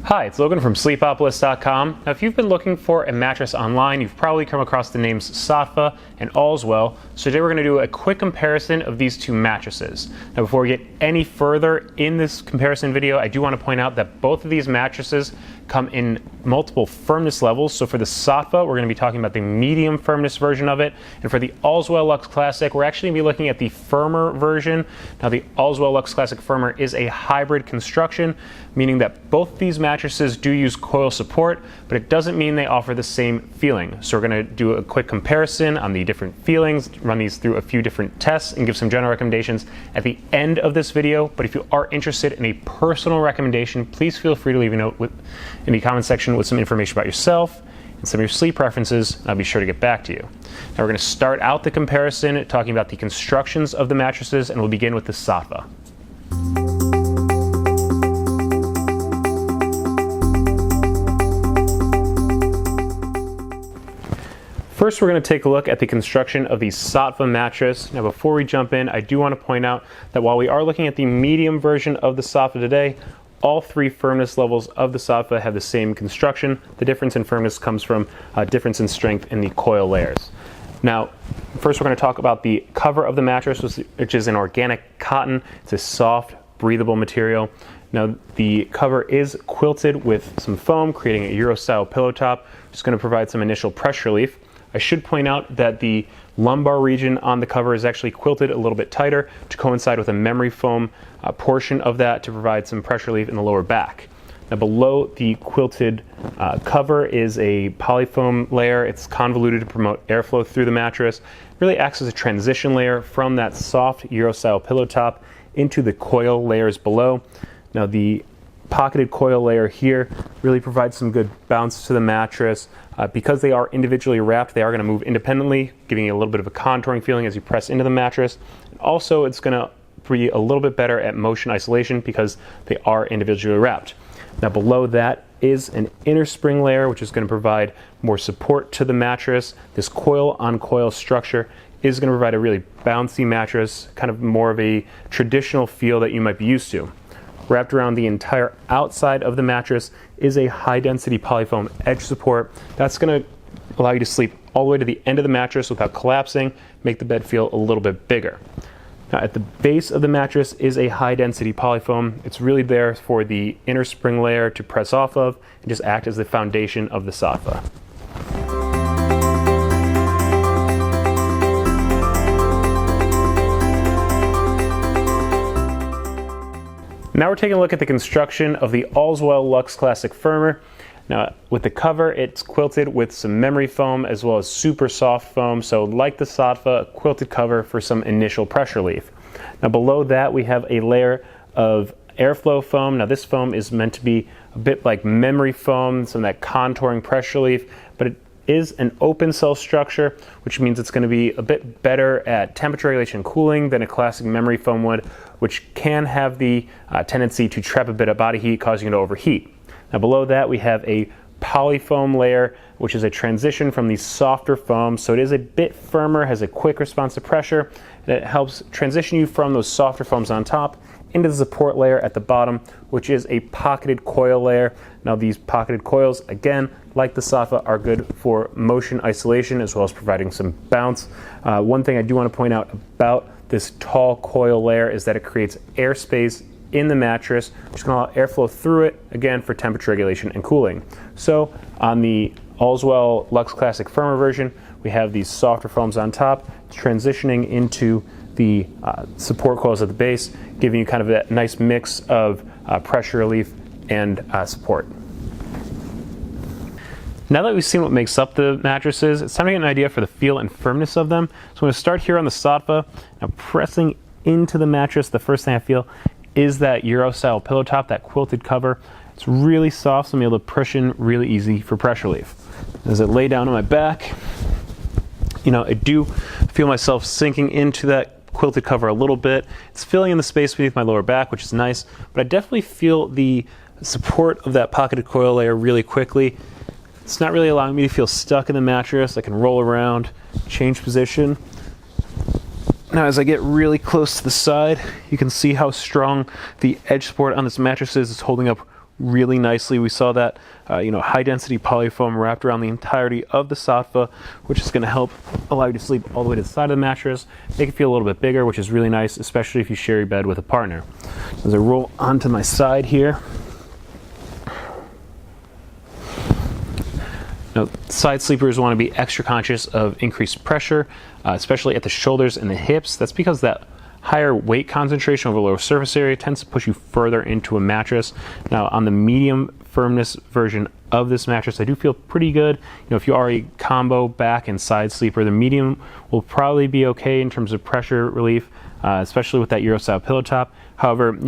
Hi, it's Logan from Sleepopolis.com. Now, if you've been looking for a mattress online, you've probably come across the names Saatva and Allswell. So today we're going to do a quick comparison of these two mattresses. Now, before we get any further in this comparison video, I do want to point out that both of these mattresses come in multiple firmness levels. So for the Saatva, we're going to be talking about the medium firmness version of it. And for the Allswell Luxe Classic, we're actually going to be looking at the firmer version. Now, the Allswell Luxe Classic firmer is a hybrid construction, meaning that both these mattresses do use coil support, but it doesn't mean they offer the same feeling. So we're going to do a quick comparison on the different feelings, run these through a few different tests, and give some general recommendations at the end of this video. But if you are interested in a personal recommendation, please feel free to leave a note in the comment section with some information about yourself and some of your sleep preferences, and I'll be sure to get back to you. Now we're going to start out the comparison talking about the constructions of the mattresses, and we'll begin with the Saatva. First, we're going to take a look at the construction of the Saatva mattress. Now, before we jump in, I do want to point out that while we are looking at the medium version of the Saatva today, all three firmness levels of the Saatva have the same construction. The difference in firmness comes from a difference in strength in the coil layers. Now, first we're going to talk about the cover of the mattress, which is an organic cotton. It's a soft, breathable material. Now, the cover is quilted with some foam, creating a Euro-style pillow top, which is going to provide some initial pressure relief. I should point out that the lumbar region on the cover is actually quilted a little bit tighter to coincide with a memory foam portion of that to provide some pressure relief in the lower back. Now, below the quilted cover is a polyfoam layer. It's convoluted to promote airflow through the mattress. It really acts as a transition layer from that soft Euro-style pillow top into the coil layers below. Now, the pocketed coil layer here really provides some good bounce to the mattress. Because they are individually wrapped, they are going to move independently, giving you a little bit of a contouring feeling as you press into the mattress. And also, it's going to be a little bit better at motion isolation because they are individually wrapped. Now, below that is an inner spring layer, which is going to provide more support to the mattress. This coil-on-coil structure is going to provide a really bouncy mattress, kind of more of a traditional feel that you might be used to. Wrapped around the entire outside of the mattress is a high-density polyfoam edge support. That's going to allow you to sleep all the way to the end of the mattress without collapsing, make the bed feel a little bit bigger. Now, at the base of the mattress is a high-density polyfoam. It's really there for the inner spring layer to press off of and just act as the foundation of the Saatva. Now we're taking a look at the construction of the Allswell Luxe Classic firmer. Now, with the cover, it's quilted with some memory foam as well as super soft foam. So like the Saatva, a quilted cover for some initial pressure relief. Now below that, we have a layer of airflow foam. Now this foam is meant to be a bit like memory foam, some of that contouring pressure relief, but it is an open cell structure, which means it's going to be a bit better at temperature regulation and cooling than a classic memory foam would, which can have the tendency to trap a bit of body heat, causing you to overheat. Now below that, we have a polyfoam layer, which is a transition from the softer foam, so it is a bit firmer, has a quick response to pressure, and it helps transition you from those softer foams on top into the support layer at the bottom, which is a pocketed coil layer. Now these pocketed coils, again, like the Saatva, are good for motion isolation as well as providing some bounce. One thing I do want to point out about this tall coil layer is that it creates airspace in the mattress, which is going to allow airflow through it, again, for temperature regulation and cooling. So on the Allswell Luxe Classic firmer version, we have these softer foams on top, transitioning into the support coils at the base, giving you kind of that nice mix of pressure relief and support. Now that we've seen what makes up the mattresses, it's time to get an idea for the feel and firmness of them. So I'm going to start here on the Saatva. Now, pressing into the mattress, the first thing I feel is that Euro-style pillow top, that quilted cover. It's really soft, so I'm able to push in really easy for pressure relief. As I lay down on my back, I do feel myself sinking into that quilted cover a little bit. It's filling in the space beneath my lower back, which is nice, but I definitely feel the support of that pocketed coil layer really quickly. It's not really allowing me to feel stuck in the mattress. I can roll around, change position. Now, as I get really close to the side, you can see how strong the edge support on this mattress is. It's holding up really nicely. We saw that high density polyfoam wrapped around the entirety of the Saatva, which is going to help allow you to sleep all the way to the side of the mattress, make it feel a little bit bigger, which is really nice, especially if you share your bed with a partner. As I roll onto my side here, now, side sleepers want to be extra conscious of increased pressure, especially at the shoulders and the hips. That's because that higher weight concentration over lower surface area tends to push you further into a mattress. Now, on the medium firmness version of this mattress, I do feel pretty good. If you are a combo back and side sleeper, the medium will probably be okay in terms of pressure relief, especially with that Euro style pillow top. However,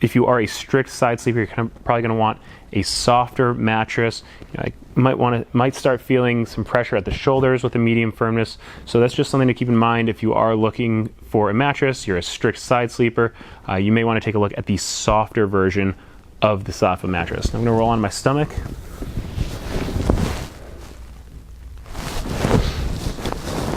if you are a strict side sleeper, you're probably going to want a softer mattress. I might start feeling some pressure at the shoulders with the medium firmness. So that's just something to keep in mind if you are looking for a mattress. You're a strict side sleeper. You may want to take a look at the softer version of the Saatva mattress. I'm going to roll on my stomach.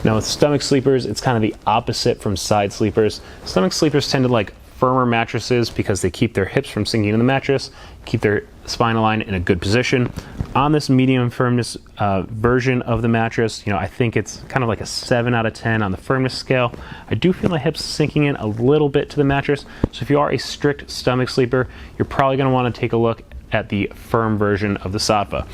Now with stomach sleepers, it's kind of the opposite from side sleepers. Stomach sleepers tend to like firmer mattresses because they keep their hips from sinking into the mattress, keep their spine aligned in a good position. On this medium firmness version of the mattress, I think it's kind of like a 7 out of 10 on the firmness scale. I do feel my hips sinking in a little bit to the mattress, so if you are a strict stomach sleeper, you're probably going to want to take a look at the firm version of the Saatva.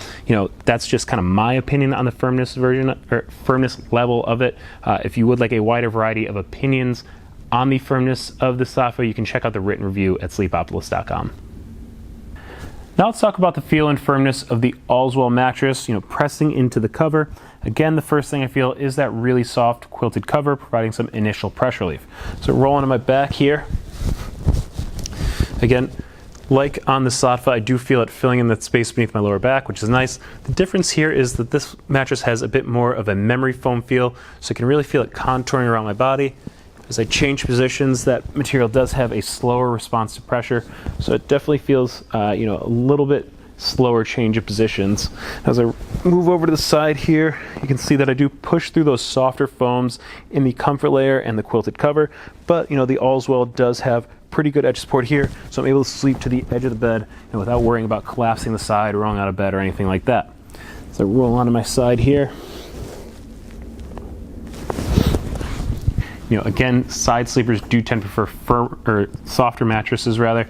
That's just kind of my opinion on the firmness version or firmness level of it. If you would like a wider variety of opinions on the firmness of the Saatva, you can check out the written review at sleepopolis.com. Now let's talk about the feel and firmness of the Allswell mattress. Pressing into the cover. Again, the first thing I feel is that really soft quilted cover, providing some initial pressure relief. So rolling on my back here. Again, like on the Saatva, I do feel it filling in that space beneath my lower back, which is nice. The difference here is that this mattress has a bit more of a memory foam feel, so I can really feel it contouring around my body. As I change positions, that material does have a slower response to pressure, so it definitely feels a little bit slower change of positions. As I move over to the side here, you can see that I do push through those softer foams in the comfort layer and the quilted cover, but the Allswell does have pretty good edge support here, so I'm able to sleep to the edge of the bed without worrying about collapsing the side, rolling out of bed, or anything like that. So I roll onto my side here. Again, side sleepers do tend to prefer softer mattresses rather.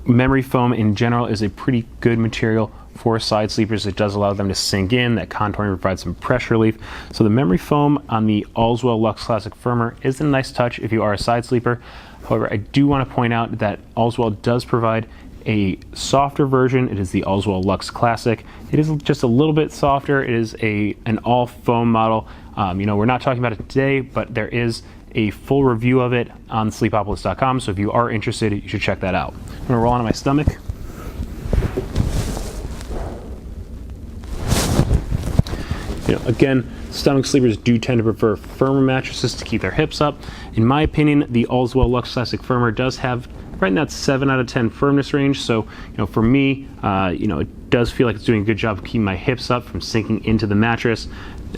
Memory foam in general is a pretty good material for side sleepers. It does allow them to sink in. That contouring provides some pressure relief. So the memory foam on the Allswell Luxe Classic firmer is a nice touch if you are a side sleeper. However, I do want to point out that Allswell does provide a softer version. It is the Allswell Luxe Classic. It is just a little bit softer. It is an all foam model. We're not talking about it today, but there is a full review of it on sleepopolis.com, so if you are interested, you should check that out. I'm going to roll onto my stomach. Again, stomach sleepers do tend to prefer firmer mattresses to keep their hips up. In my opinion, the Allswell Luxe Classic firmer does have right in that 7 out of 10 firmness range. So, for me, it does feel like it's doing a good job of keeping my hips up from sinking into the mattress.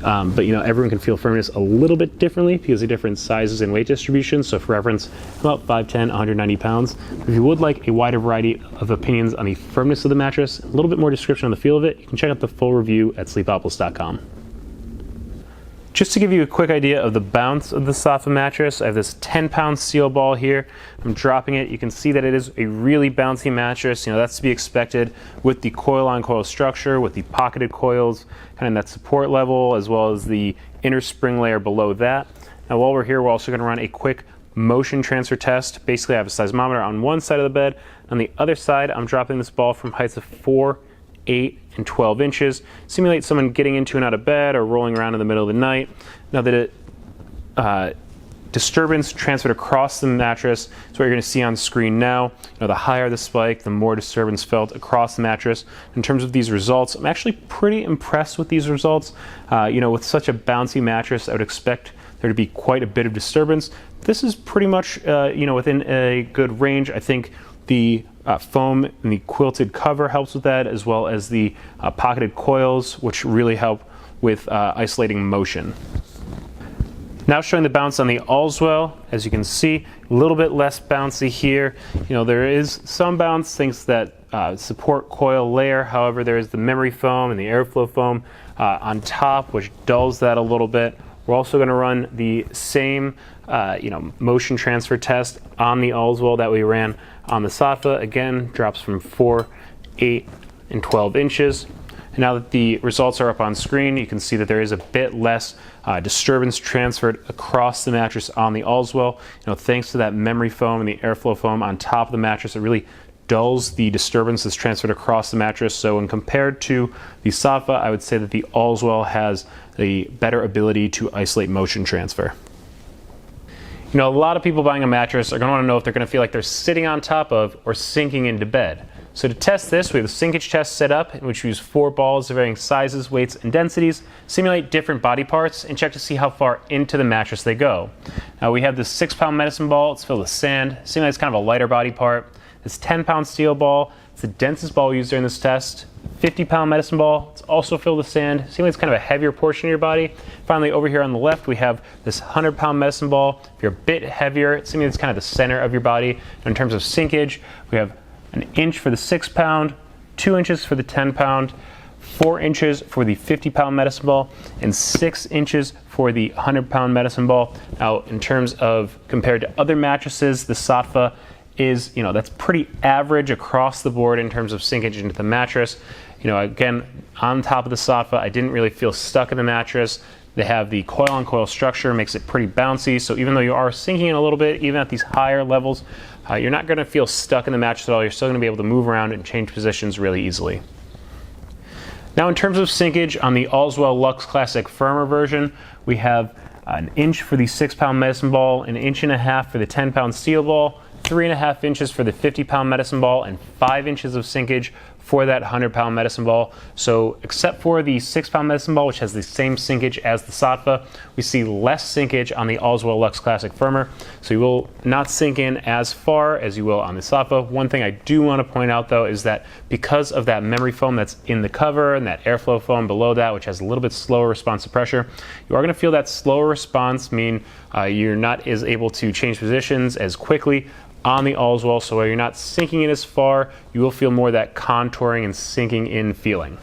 But everyone can feel firmness a little bit differently because of different sizes and weight distribution. So for reference, about 5'10", 190 pounds. If you would like a wider variety of opinions on the firmness of the mattress, a little bit more description on the feel of it, you can check out the full review at sleepopolis.com. Just to give you a quick idea of the bounce of the Saatva mattress, I have this 10-pound steel ball here. I'm dropping it. You can see that it is a really bouncy mattress. That's to be expected with the coil-on-coil structure, with the pocketed coils, kind of in that support level, as well as the inner spring layer below that. Now, while we're here, we're also going to run a quick motion transfer test. Basically, I have a seismometer on one side of the bed. On the other side, I'm dropping this ball from heights of 4, 8, and 12 inches. Simulate someone getting into and out of bed or rolling around in the middle of the night. Now that disturbance transferred across the mattress is what you're going to see on screen now. The higher the spike, the more disturbance felt across the mattress. In terms of these results, I'm actually pretty impressed with these results. With such a bouncy mattress, I would expect there to be quite a bit of disturbance. This is pretty much within a good range. I think the foam and the quilted cover helps with that, as well as the pocketed coils, which really help with isolating motion. Now showing the bounce on the Allswell. As you can see, A little bit less bouncy here. You know, there is some bounce, things that support coil layer. However, there is the memory foam and the airflow foam on top, which dulls that a little bit. We're also going to run the same motion transfer test on the Allswell that we ran on the Saatva. Again, drops from 4, 8, and 12 inches. And now that the results are up on screen, you can see that there is a bit less disturbance transferred across the mattress on the Allswell. Thanks to that memory foam and the airflow foam on top of the mattress, it really dulls the disturbance that's transferred across the mattress. So when compared to the Saatva, I would say that the Allswell has the better ability to isolate motion transfer. A lot of people buying a mattress are going to want to know if they're going to feel like they're sitting on top of or sinking into bed. So to test this, we have the Sinkage Test set up, in which we use 4 balls of varying sizes, weights, and densities, simulate different body parts, and check to see how far into the mattress they go. Now we have this 6-pound medicine ball. It's filled with sand. Simulates kind of a lighter body part. This 10-pound steel ball, it's the densest ball we used during this test. 50-pound medicine ball, it's also filled with sand. Simulates kind of a heavier portion of your body. Finally, over here on the left, we have this 100-pound medicine ball. If you're a bit heavier, it simulates kind of the center of your body. And in terms of sinkage, we have 1 inch for the 6-pound, 2 inches for the 10-pound, 4 inches for the 50-pound medicine ball, and 6 inches for the 100-pound medicine ball. Now, in terms of compared to other mattresses, the Saatva is, that's pretty average across the board in terms of sinkage into the mattress. Again, on top of the Saatva, I didn't really feel stuck in the mattress. They have the coil-on-coil structure, makes it pretty bouncy. So even though you are sinking in a little bit, even at these higher levels, you're not going to feel stuck in the mattress at all. You're still going to be able to move around and change positions really easily. Now, in terms of sinkage, on the Allswell Luxe Classic firmer version, we have 1 inch for the 6-pound medicine ball, 1.5 inches for the 10-pound steel ball, 3.5 inches for the 50-pound medicine ball, and 5 inches of sinkage for that 100-pound medicine ball. So except for the 6-pound medicine ball, which has the same sinkage as the Saatva, we see less sinkage on the Allswell Luxe Classic firmer. So you will not sink in as far as you will on the Saatva. One thing I do want to point out, though, is that because of that memory foam that's in the cover and that airflow foam below that, which has a little bit slower response to pressure, you are going to feel that slower response, mean you're not as able to change positions as quickly on the Allswell. So while you're not sinking in as far, you will feel more of that contouring and sinking in feeling.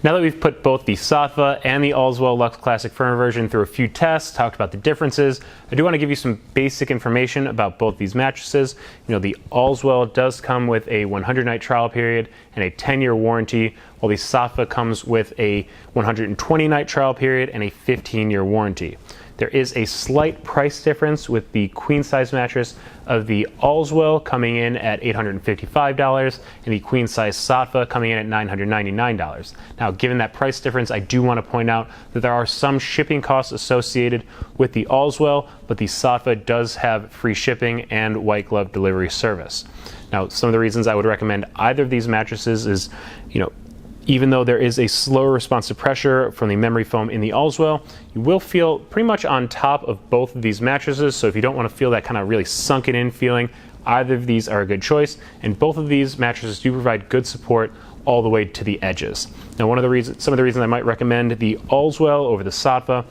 Now that we've put both the Saatva and the Allswell Luxe Classic firmer version through a few tests, talked about the differences, I do want to give you some basic information about both these mattresses. The Allswell does come with a 100-night trial period and a 10-year warranty, while the Saatva comes with a 120-night trial period and a 15-year warranty. There is a slight price difference with the queen size mattress of the Allswell coming in at $855 and the queen size Saatva coming in at $999. Now, given that price difference, I do want to point out that there are some shipping costs associated with the Allswell, but the Saatva does have free shipping and white glove delivery service. Now, some of the reasons I would recommend either of these mattresses is, even though there is a slower response to pressure from the memory foam in the Allswell, you will feel pretty much on top of both of these mattresses. So if you don't want to feel that kind of really sunken in feeling, either of these are a good choice. And both of these mattresses do provide good support all the way to the edges. Now, some of the reasons I might recommend the Allswell over the Saatva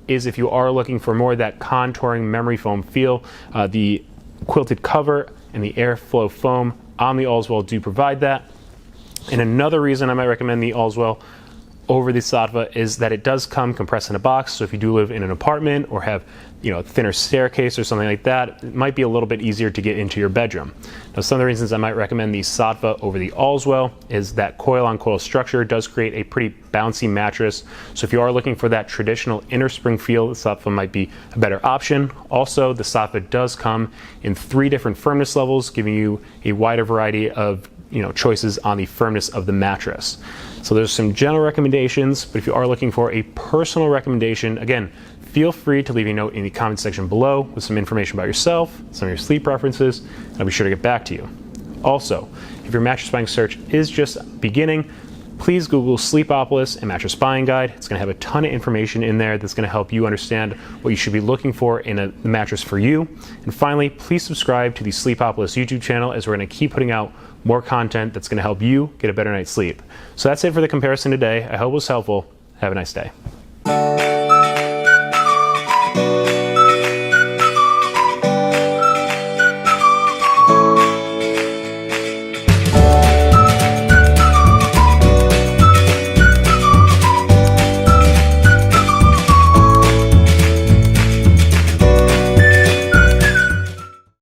is if you are looking for more of that contouring memory foam feel. The quilted cover and the airflow foam on the Allswell do provide that. And another reason I might recommend the Allswell over the Saatva is that it does come compressed in a box. So if you do live in an apartment or have a thinner staircase or something like that, it might be a little bit easier to get into your bedroom. Now, some of the reasons I might recommend the Saatva over the Allswell is that coil-on-coil structure does create a pretty bouncy mattress. So if you are looking for that traditional inner spring feel, the Saatva might be a better option. Also, the Saatva does come in 3 different firmness levels, giving you a wider variety of choices on the firmness of the mattress. So there's some general recommendations, but if you are looking for a personal recommendation, again, feel free to leave a note in the comment section below with some information about yourself, some of your sleep preferences, and I'll be sure to get back to you. Also, if your mattress buying search is just beginning, please Google Sleepopolis and Mattress Buying Guide. It's going to have a ton of information in there that's going to help you understand what you should be looking for in a mattress for you. And finally, please subscribe to the Sleepopolis YouTube channel, as we're going to keep putting out more content that's going to help you get a better night's sleep. So that's it for the comparison today. I hope it was helpful. Have a nice day. you.